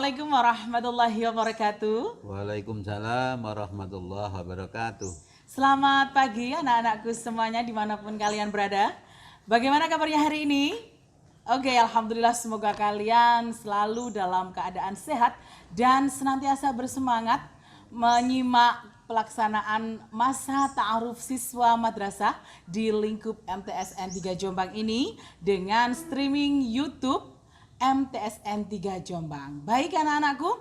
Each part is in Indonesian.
Assalamualaikum warahmatullahi wabarakatuh. Waalaikumsalam warahmatullahi wabarakatuh. Selamat pagi anak-anakku semuanya dimanapun kalian berada. Bagaimana kabarnya hari ini? Oke, alhamdulillah semoga kalian selalu dalam keadaan sehat dan senantiasa bersemangat menyimak pelaksanaan masa ta'aruf siswa madrasah di lingkup MTSN 3 Jombang ini dengan streaming YouTube MTSN 3 Jombang. Baik anak-anakku,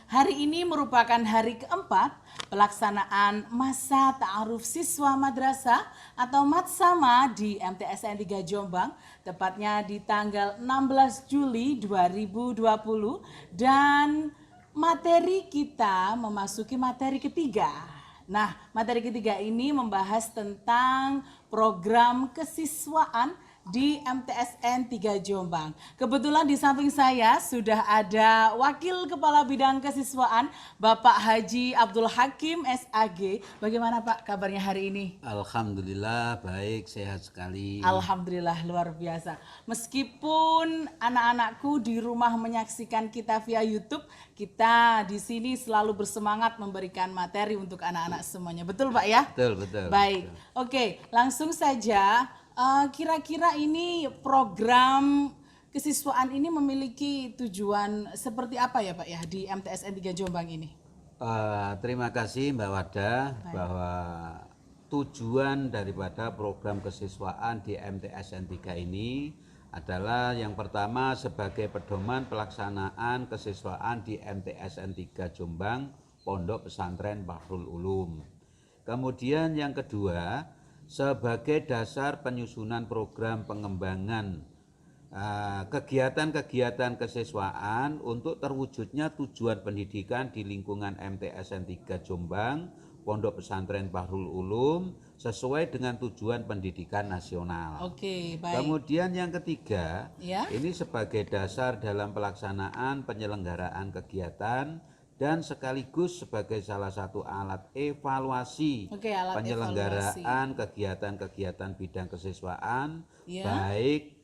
hari ini merupakan hari keempat pelaksanaan masa ta'aruf siswa madrasah atau matsama di MTSN 3 Jombang, tepatnya di tanggal 16 Juli 2020, dan materi kita memasuki materi ketiga. Nah, materi ketiga ini membahas tentang program kesiswaan di MTSN 3 Jombang. Kebetulan di samping saya sudah ada Wakil Kepala Bidang Kesiswaan Bapak Haji Abdul Hakim SAG. Bagaimana Pak kabarnya hari ini? Alhamdulillah baik, sehat sekali. Alhamdulillah luar biasa. Meskipun anak-anakku di rumah menyaksikan kita via YouTube, kita di sini selalu bersemangat memberikan materi untuk anak-anak semuanya. Betul Pak ya? Betul. Baik. Betul. Oke, langsung saja. Kira-kira ini program kesiswaan ini memiliki tujuan seperti apa ya Pak ya di MTSN 3 Jombang ini? Terima kasih Mbak Wada. Baik. Bahwa tujuan daripada program kesiswaan di MTSN 3 ini adalah yang pertama sebagai pedoman pelaksanaan kesiswaan di MTSN 3 Jombang Pondok Pesantren Bahrul Ulum. Kemudian yang kedua sebagai dasar penyusunan program pengembangan kegiatan-kegiatan kesiswaan untuk terwujudnya tujuan pendidikan di lingkungan MTSN 3 Jombang Pondok Pesantren Bahrul Ulum sesuai dengan tujuan pendidikan nasional. Oke, baik. Kemudian yang ketiga, ya? Ini sebagai dasar dalam pelaksanaan penyelenggaraan kegiatan dan sekaligus sebagai salah satu alat evaluasi penyelenggaraan kegiatan-kegiatan bidang kesiswaan, baik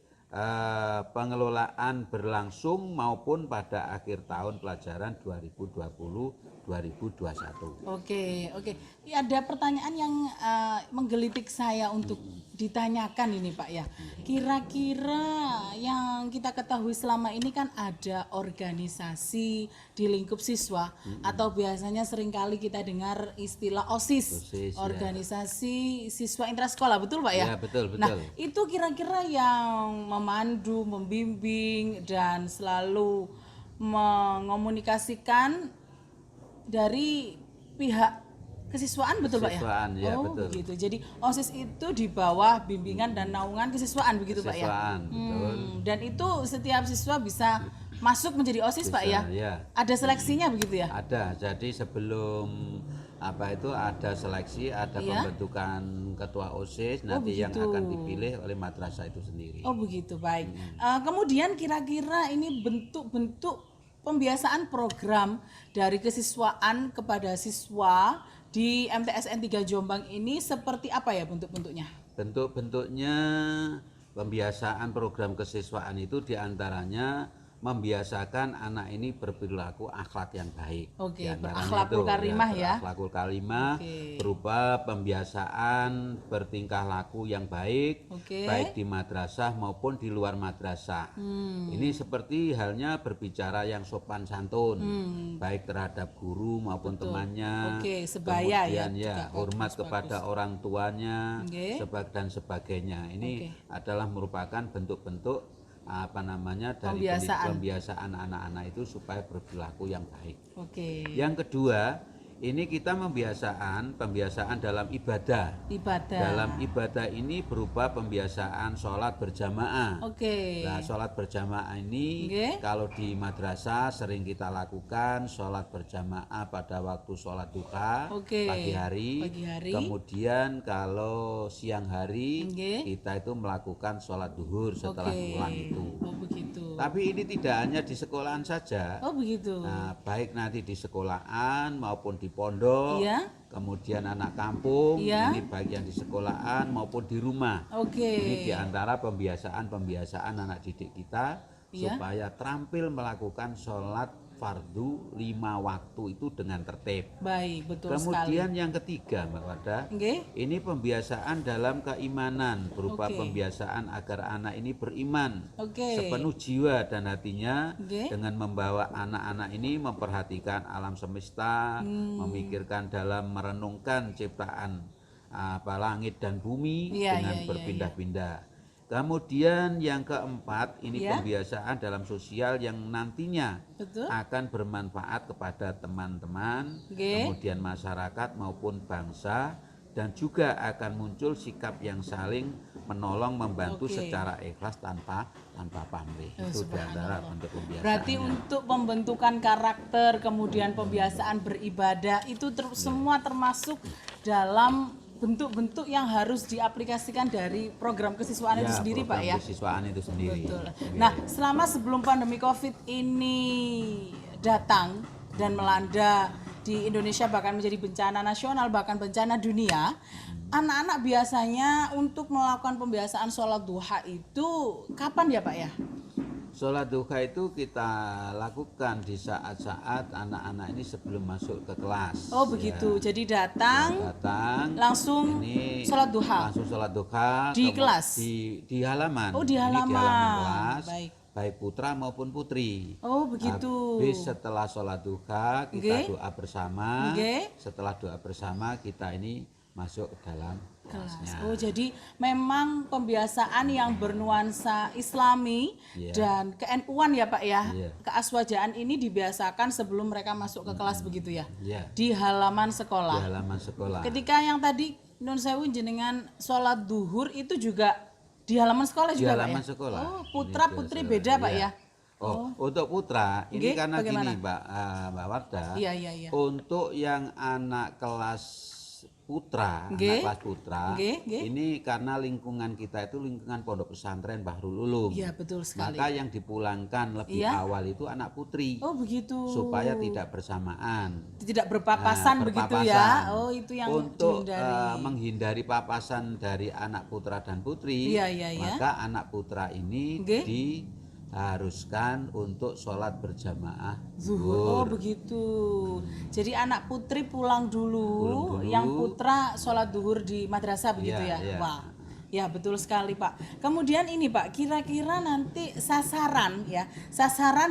pengelolaan berlangsung maupun pada akhir tahun pelajaran 2020-2021. Oke. Ya, ada pertanyaan yang menggelitik saya untuk ditanyakan ini Pak ya. Kira-kira yang kita ketahui selama ini kan ada organisasi di lingkup siswa atau biasanya seringkali kita dengar istilah OSIS, organisasi siswa intrasekolah, betul Pak ya? Ya, betul. Nah, itu kira-kira yang memandu, membimbing dan selalu mengomunikasikan dari pihak kesiswaan, betul Pak ya? Ya, betul. Begitu. Jadi OSIS itu di bawah bimbingan dan naungan kesiswaan, begitu Pak ya? Betul. Dan itu setiap siswa bisa masuk menjadi OSIS Pak ya? Ada seleksinya begitu ya? Ada. Jadi sebelum ada seleksi, ada pembentukan ketua OSIS nanti yang akan dipilih oleh madrasah itu sendiri. Oh begitu, baik. Kemudian kira-kira ini bentuk-bentuk pembiasaan program dari kesiswaan kepada siswa di MTSN 3 Jombang ini seperti apa ya bentuk-bentuknya? Bentuk-bentuknya pembiasaan program kesiswaan itu diantaranya membiasakan anak ini berperilaku akhlak yang baik. Oke, berakhlakul karimah ya. Berakhlakul karimah berupa pembiasaan bertingkah laku yang baik, baik di madrasah maupun di luar madrasah. Ini seperti halnya berbicara yang sopan santun, baik terhadap guru maupun temannya. Sebaya kemudian hormat kepada orang tuanya, dan sebagainya. Ini adalah merupakan bentuk-bentuk dari pembiasaan anak-anak itu supaya berperilaku yang baik. Yang kedua, ini kita pembiasaan dalam ibadah. Dalam ibadah ini berupa pembiasaan sholat berjamaah. Nah, sholat berjamaah ini kalau di madrasah sering kita lakukan sholat berjamaah pada waktu sholat duha pagi hari. Kemudian kalau siang hari kita itu melakukan sholat duhur setelah pulang itu. Tapi ini tidak hanya di sekolahan saja. Nah, baik nanti di sekolahan maupun di pondok, kemudian anak kampung, ini baik yang di sekolahan maupun di rumah. Ini diantara pembiasaan anak didik kita supaya terampil melakukan sholat fardu 5 waktu itu dengan tertib. Baik, betul Kemudian sekali. yang ketiga, Mbak Wardah, Nggih. ini pembiasaan dalam keimanan berupa pembiasaan agar anak ini beriman sepenuh jiwa dan hatinya dengan membawa anak-anak ini memperhatikan alam semesta, memikirkan dalam merenungkan ciptaan langit dan bumi dengan berpindah-pindah. Kemudian yang keempat, ini pembiasaan dalam sosial yang nantinya akan bermanfaat kepada teman-teman, kemudian masyarakat maupun bangsa, dan juga akan muncul sikap yang saling menolong, membantu secara ikhlas tanpa pamrih. Itu di antara bentuk pembiasaan. Berarti untuk pembentukan karakter, kemudian pembiasaan beribadah, itu semua termasuk dalam bentuk-bentuk yang harus diaplikasikan dari program kesiswaan itu sendiri, Pak ya. Kesiswaan itu sendiri. Betul. Nah, sebelum pandemi COVID ini datang dan melanda di Indonesia, bahkan menjadi bencana nasional, bahkan bencana dunia, anak-anak biasanya untuk melakukan pembiasaan sholat duha itu kapan ya, Pak ya? Sholat duha itu kita lakukan di saat-saat anak-anak ini sebelum masuk ke kelas. Oh begitu, jadi datang langsung sholat duha. Langsung sholat duha di kelas? Di halaman. Oh di halaman. Ini di halaman kelas, baik putra maupun putri. Oh begitu. Habis setelah sholat duha kita doa bersama. Setelah doa bersama kita ini masuk ke dalam kelasnya. Oh jadi memang pembiasaan yang bernuansa Islami dan ke-NU-an ya Pak ya, keaswajaan ini dibiasakan sebelum mereka masuk ke kelas begitu ya, di halaman sekolah. Di halaman sekolah. Ketika yang tadi Nun Sewu jenengan sholat duhur itu juga di halaman sekolah juga Pak ya? Di halaman sekolah. Oh putra putri beda Pak ya? Oh, untuk putra ini karena bagaimana? Gini Mbak Wardah. Iya. Untuk yang anak kelas putra, anak kelas putra, ini karena lingkungan kita itu lingkungan pondok pesantren Bahrul Ulum. Iya betul sekali. Maka yang dipulangkan lebih awal itu anak putri. Oh begitu. Supaya tidak bersamaan. Tidak berpapasan begitu ya. Oh itu yang untuk menghindari papasan dari anak putra dan putri. Maka anak putra ini diharuskan untuk sholat berjamaah zuhur. Oh begitu. Jadi anak putri pulang dulu, yang putra sholat zuhur di madrasah begitu ya. Wah, ya betul sekali Pak. Kemudian ini Pak, kira-kira nanti sasaran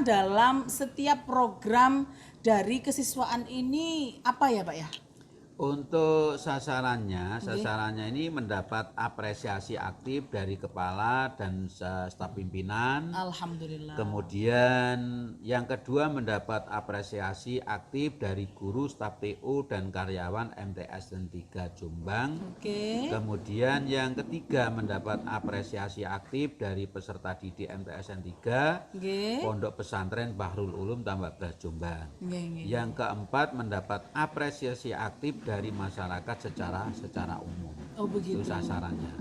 dalam setiap program dari kesiswaan ini apa ya Pak ya? Untuk sasarannya ini mendapat apresiasi aktif dari kepala dan staf pimpinan. Alhamdulillah. Kemudian yang kedua mendapat apresiasi aktif dari guru, staf TU dan karyawan MTSN 3 Jombang. Kemudian yang ketiga mendapat apresiasi aktif dari peserta didik MTSN 3 Pondok Pesantren Bahrul Ulum Tambak Beras Jombang. Yang keempat mendapat apresiasi aktif dari masyarakat secara umum. Oh begitu. Itu sasarannya.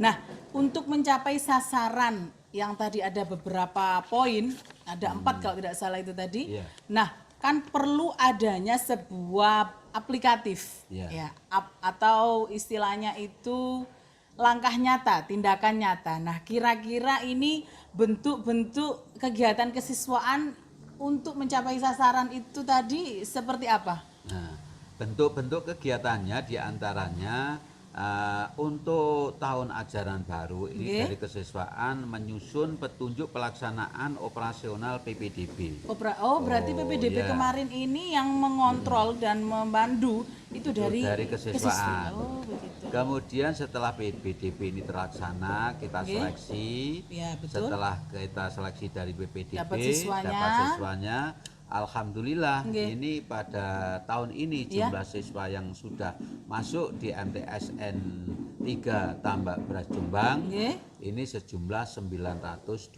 Nah, untuk mencapai sasaran yang tadi ada beberapa poin, ada 4 kalau tidak salah itu tadi. Nah, kan perlu adanya sebuah aplikatif, atau istilahnya itu langkah nyata, tindakan nyata. Nah, kira-kira ini bentuk-bentuk kegiatan kesiswaan untuk mencapai sasaran itu tadi seperti apa? Nah, bentuk-bentuk kegiatannya diantaranya untuk tahun ajaran baru ini dari kesiswaan menyusun petunjuk pelaksanaan operasional PPDB. Berarti PPDB kemarin ini yang mengontrol dan memandu itu dari kesiswaan. Kemudian setelah PPDB ini terlaksana kita seleksi. Setelah kita seleksi dari PPDB dapat siswanya. Alhamdulillah ini pada tahun ini jumlah siswa yang sudah masuk di MTSN 3 Tambak Beras Jombang ini sejumlah 921.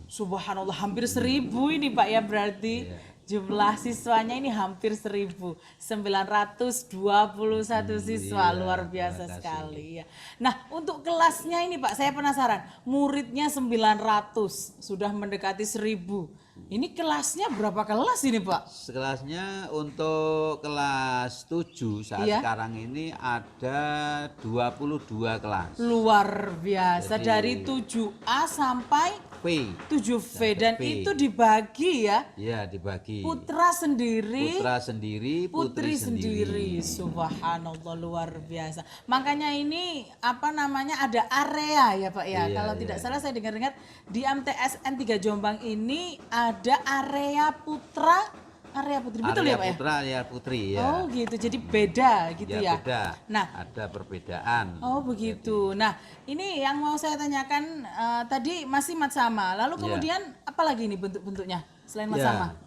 Subhanallah hampir 1000 ini Pak ya berarti. Jumlah siswanya ini hampir 1.921 siswa, luar biasa sekali ya. Nah, untuk kelasnya ini Pak, saya penasaran. Muridnya 900, sudah mendekati 1.000. Ini kelasnya berapa kelas ini Pak? Kelasnya untuk kelas 7 saat sekarang ini ada 22 kelas. Luar biasa. Jadi, dari 7A sampai V. 7V dan V. Itu dibagi ya? Iya, dibagi. Putra sendiri, putri sendiri. Subhanallah, luar biasa. Makanya ini apa namanya ada area ya Pak ya. Kalau tidak salah saya dengar-dengar di MTSN 3 Jombang ini ada area putra, area putri, betul ya Pak ya? Putra, area putri ya. Oh gitu, jadi beda gitu ya? Beda. Nah, ada perbedaan. Oh begitu. Nah ini yang mau saya tanyakan tadi masih matsama. Lalu kemudian apa lagi ini bentuk-bentuknya selain matsama?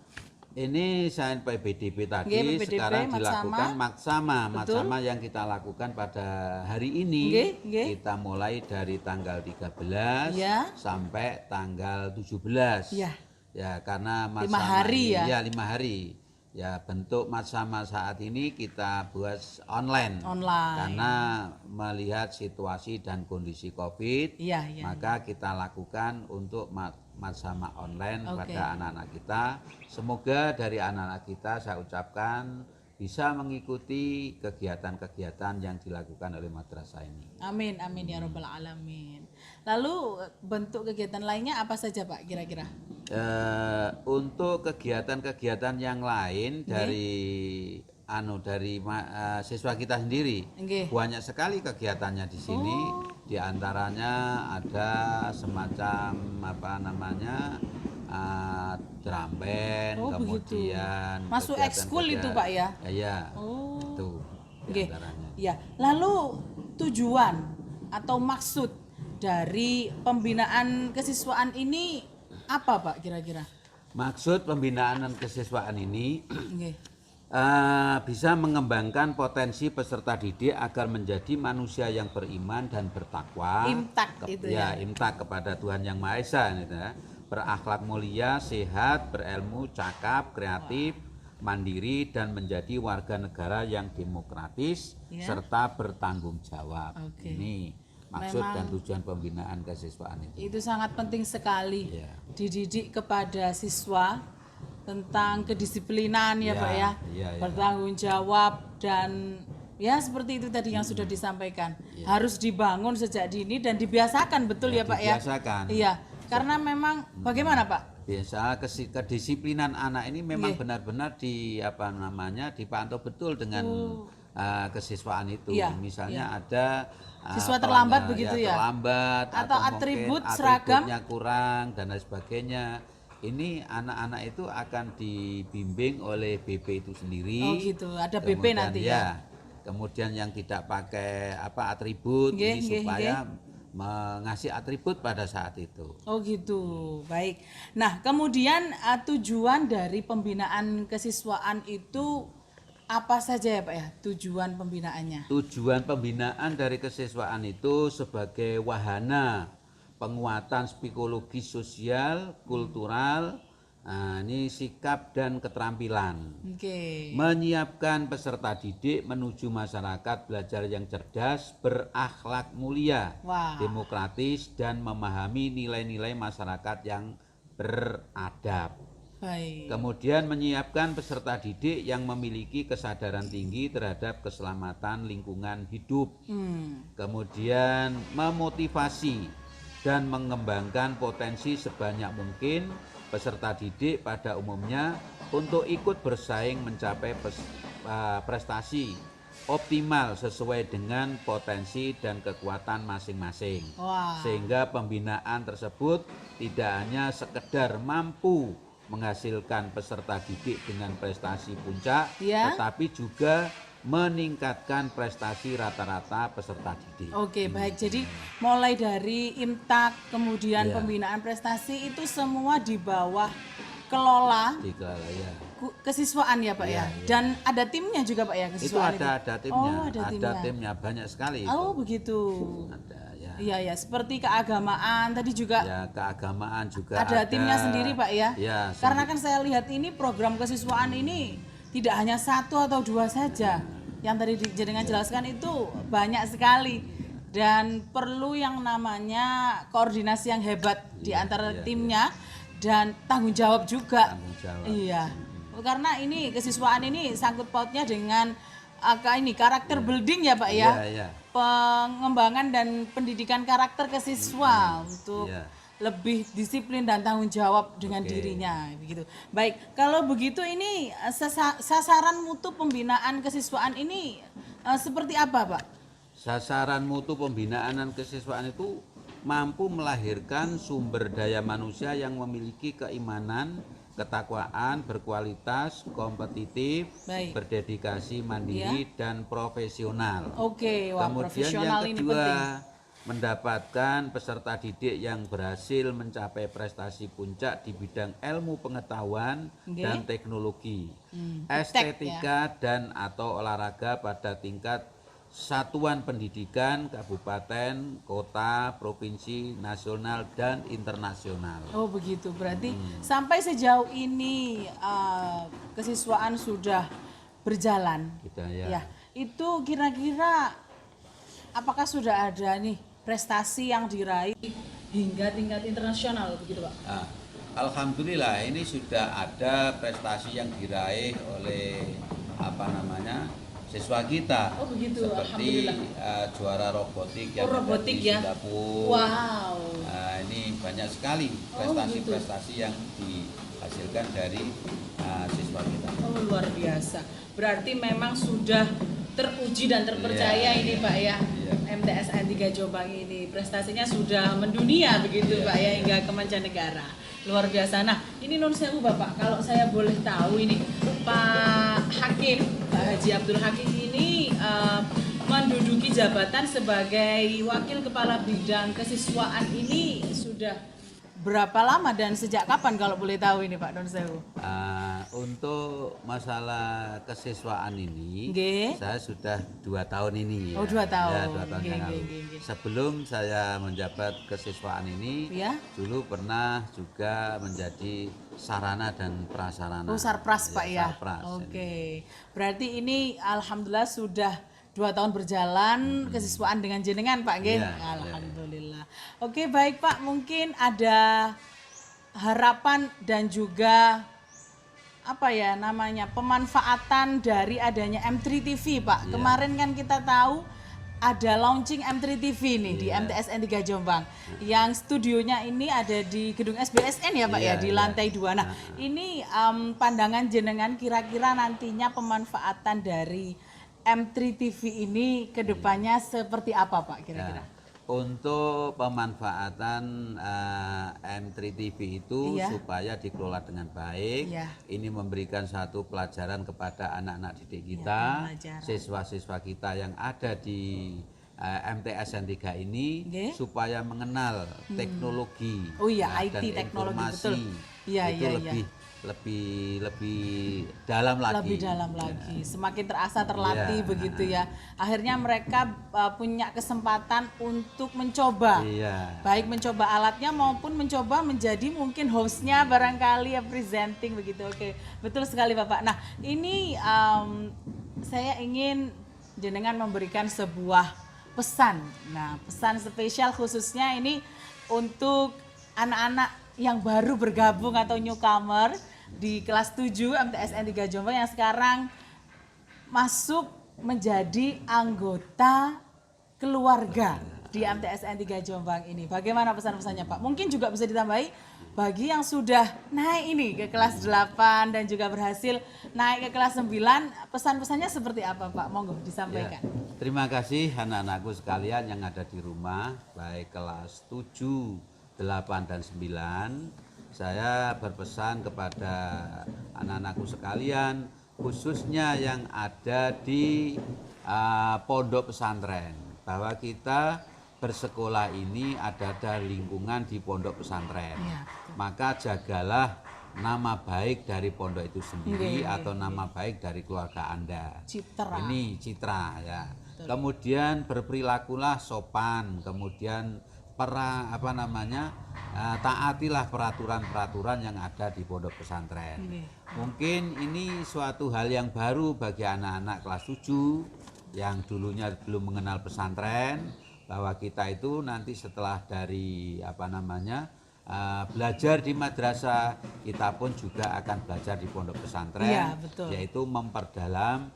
Ini selain PBDB tadi sekarang dilakukan matsama. Matsama yang kita lakukan pada hari ini kita mulai dari tanggal 13 sampai tanggal 17. Ya karena matsama 5 hari ya? Ya 5 hari. Ya bentuk matsama saat ini kita buat online. Karena melihat situasi dan kondisi COVID, maka kita lakukan untuk matsama online pada anak-anak kita. Semoga dari anak-anak kita saya ucapkan bisa mengikuti kegiatan-kegiatan yang dilakukan oleh madrasah ini. Amin, amin ya Rabbal Alamin. Lalu bentuk kegiatan lainnya apa saja Pak kira-kira? Untuk kegiatan-kegiatan yang lain dari siswa kita sendiri, banyak sekali kegiatannya di sini. Di antaranya ada semacam drum band, kemudian masuk ekskul itu Pak ya? Ya, itu diantaranya. Ya, lalu tujuan atau maksud dari pembinaan kesiswaan ini apa Pak kira-kira? Maksud pembinaan dan kesiswaan ini bisa mengembangkan potensi peserta didik agar menjadi manusia yang beriman dan bertakwa. Imtak itu ya? Imtak kepada Tuhan Yang Maha Esa gitu ya. Berakhlak mulia, sehat, berilmu, cakap, kreatif, mandiri, dan menjadi warga negara yang demokratis serta bertanggung jawab. Ini maksud dan tujuan pembinaan kesiswaan itu. Itu sangat penting sekali. Dididik kepada siswa tentang kedisiplinan ya Pak ya, bertanggung jawab dan ya seperti itu tadi yang sudah disampaikan. Harus dibangun sejak dini dan dibiasakan, betul ya Pak ya? Dibiasakan. Iya. Karena memang bagaimana Pak? Biasa kedisiplinan anak ini memang benar-benar dipantau betul dengan kesiswaan itu. Misalnya ada siswa terlambat begitu ya? Terlambat atau atribut seragamnya kurang dan lain sebagainya. Ini anak-anak itu akan dibimbing oleh BP itu sendiri. Oh gitu, ada BP nanti ya. Kemudian yang tidak pakai atribut ini supaya mengasih atribut pada saat itu. Oh gitu, baik. Nah kemudian tujuan dari pembinaan kesiswaan itu apa saja ya Pak ya, tujuan pembinaannya? Tujuan pembinaan dari kesiswaan itu sebagai wahana penguatan psikologi sosial, kultural, ini sikap dan keterampilan. Menyiapkan peserta didik menuju masyarakat belajar yang cerdas, berakhlak mulia, demokratis, dan memahami nilai-nilai masyarakat yang beradab. Kemudian menyiapkan peserta didik yang memiliki kesadaran tinggi terhadap keselamatan lingkungan hidup. Kemudian memotivasi dan mengembangkan potensi sebanyak mungkin peserta didik pada umumnya untuk ikut bersaing mencapai prestasi optimal sesuai dengan potensi dan kekuatan masing-masing. Sehingga pembinaan tersebut tidak hanya sekedar mampu menghasilkan peserta didik dengan prestasi puncak, tetapi juga meningkatkan prestasi rata-rata peserta didik. Baik. Jadi mulai dari imtak, kemudian pembinaan prestasi itu semua di bawah kelola kesiswaan ya Pak ya. Dan ada timnya juga Pak ya kesiswaan itu? Ada timnya. Ada timnya banyak sekali. Begitu. Ada. Iya, seperti keagamaan tadi juga. Ya, keagamaan juga ada timnya sendiri Pak ya. Karena kan saya lihat ini program kesiswaan ini tidak hanya 1 atau 2 saja. Yang tadi jenengan jelaskan itu banyak sekali dan perlu yang namanya koordinasi yang hebat di antara timnya dan tanggung jawab juga. Tanggung jawab. Iya. Karena ini kesiswaan ini sangkut pautnya dengan karakter building ya Pak ya. Pengembangan dan pendidikan karakter ke siswa untuk lebih disiplin dan tanggung jawab dengan dirinya begitu. Baik, kalau begitu ini sasaran mutu pembinaan kesiswaan ini seperti apa Pak? Sasaran mutu pembinaan dan kesiswaan itu mampu melahirkan sumber daya manusia yang memiliki keimanan, ketakwaan, berkualitas, kompetitif, berdedikasi, mandiri, dan profesional. Kemudian yang kedua, mendapatkan peserta didik yang berhasil mencapai prestasi puncak di bidang ilmu pengetahuan dan teknologi, estetika dan atau olahraga pada tingkat satuan pendidikan, kabupaten, kota, provinsi, nasional, dan internasional. Oh begitu, berarti sampai sejauh ini kesiswaan sudah berjalan. Ya. Itu kira-kira apakah sudah ada nih prestasi yang diraih hingga tingkat internasional begitu Pak? Alhamdulillah ini sudah ada prestasi yang diraih oleh siswa kita, seperti juara robotik yang robotik di Singapura. Wow. Ini banyak sekali prestasi-prestasi yang dihasilkan dari siswa kita. Oh luar biasa. Berarti memang sudah teruji dan terpercaya ini Pak ya. MTSN 3 Jombang ini prestasinya sudah mendunia begitu Pak ya, hingga ke mancanegara. Luar biasa. Nah, ini nun sewu Bapak, kalau saya boleh tahu ini Pak Hakim, Pak Haji Abdul Hakim ini menduduki jabatan sebagai Wakil Kepala Bidang Kesiswaan ini sudah berapa lama dan sejak kapan kalau boleh tahu ini Pak Nun Sewu? Untuk masalah kesiswaan ini, saya sudah 2 tahun ini. Oh 2 tahun. Ya, 2 tahun yang lalu. Sebelum saya menjabat kesiswaan ini, dulu pernah juga menjadi sarana dan prasarana. Oh Sarpras Pak ya? Oke. Berarti ini alhamdulillah sudah 2 tahun berjalan kesiswaan dengan jenengan Pak nggih. Alhamdulillah. Oke, baik Pak, mungkin ada harapan dan juga pemanfaatan dari adanya M3 TV Pak. Kemarin kan kita tahu ada launching M3 TV nih di MTSN 3 Jombang. Yang studionya ini ada di gedung SBSN ya Pak di lantai 2. Nah, ini pandangan jenengan kira-kira nantinya pemanfaatan dari M3 TV ini ke depannya seperti apa Pak kira-kira? Untuk pemanfaatan M3 TV itu supaya dikelola dengan baik, ini memberikan satu pelajaran kepada anak-anak didik kita, siswa-siswa kita yang ada di MTSN 3 ini, supaya mengenal teknologi, IT dan teknologi informasi lebih dalam lagi. Lebih dalam lagi, semakin terasa terlatih begitu ya. Akhirnya mereka punya kesempatan untuk mencoba, baik mencoba alatnya maupun mencoba menjadi mungkin hostnya barangkali presenting begitu. Oke, betul sekali Bapak. Nah ini saya ingin jenengan memberikan sebuah pesan. Nah pesan spesial khususnya ini untuk anak-anak yang baru bergabung atau newcomer di kelas 7 MTSN 3 Jombang yang sekarang masuk menjadi anggota keluarga di MTSN 3 Jombang ini. Bagaimana pesan-pesannya Pak? Mungkin juga bisa ditambahi bagi yang sudah naik ini ke kelas 8 dan juga berhasil naik ke kelas 9, pesan-pesannya seperti apa Pak? Monggo disampaikan. Terima kasih anak-anakku sekalian yang ada di rumah, baik kelas 7, 8 dan 9. Saya berpesan kepada anak-anakku sekalian, khususnya yang ada di pondok pesantren, bahwa kita bersekolah ini ada lingkungan di pondok pesantren. Maka jagalah nama baik dari pondok itu sendiri atau nama baik dari keluarga Anda. Citra. Ini citra ya. Kemudian berperilakulah sopan, kemudian taatilah peraturan-peraturan yang ada di pondok pesantren. Mungkin ini suatu hal yang baru bagi anak-anak kelas 7 yang dulunya belum mengenal pesantren, bahwa kita itu nanti setelah dari belajar di madrasah, kita pun juga akan belajar di pondok pesantren, iya, betul. yaitu memperdalam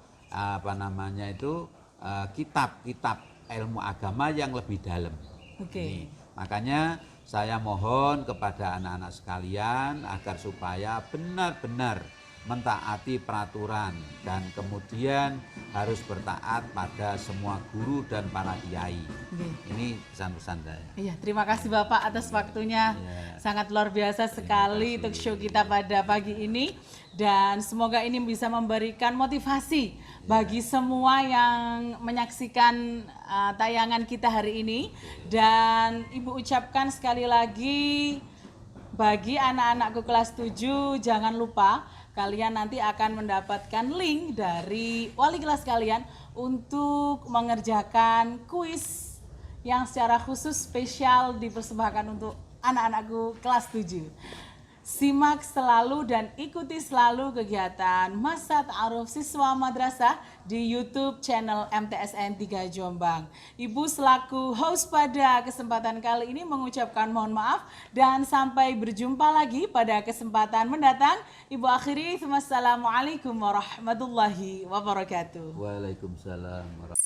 kitab-kitab ilmu agama yang lebih dalam. Oke. Makanya saya mohon kepada anak-anak sekalian agar supaya benar-benar mentaati peraturan dan kemudian harus bertaat pada semua guru dan para kiai. Ini pesan-pesan saya. Iya, terima kasih Bapak atas waktunya. Sangat luar biasa sekali talk show kita pada pagi ini, dan semoga ini bisa memberikan motivasi bagi semua yang menyaksikan tayangan kita hari ini. Dan Ibu ucapkan sekali lagi bagi anak-anakku kelas 7, jangan lupa kalian nanti akan mendapatkan link dari wali kelas kalian untuk mengerjakan kuis yang secara khusus spesial dipersembahkan untuk anak-anakku kelas 7. Simak selalu dan ikuti selalu kegiatan Masa Ta'aruf Siswa Madrasah di YouTube channel MTSN 3 Jombang. Ibu selaku host pada kesempatan kali ini mengucapkan mohon maaf dan sampai berjumpa lagi pada kesempatan mendatang. Ibu akhiri, wassalamualaikum warahmatullahi wabarakatuh. Waalaikumsalam warahmatullahi wabarakatuh.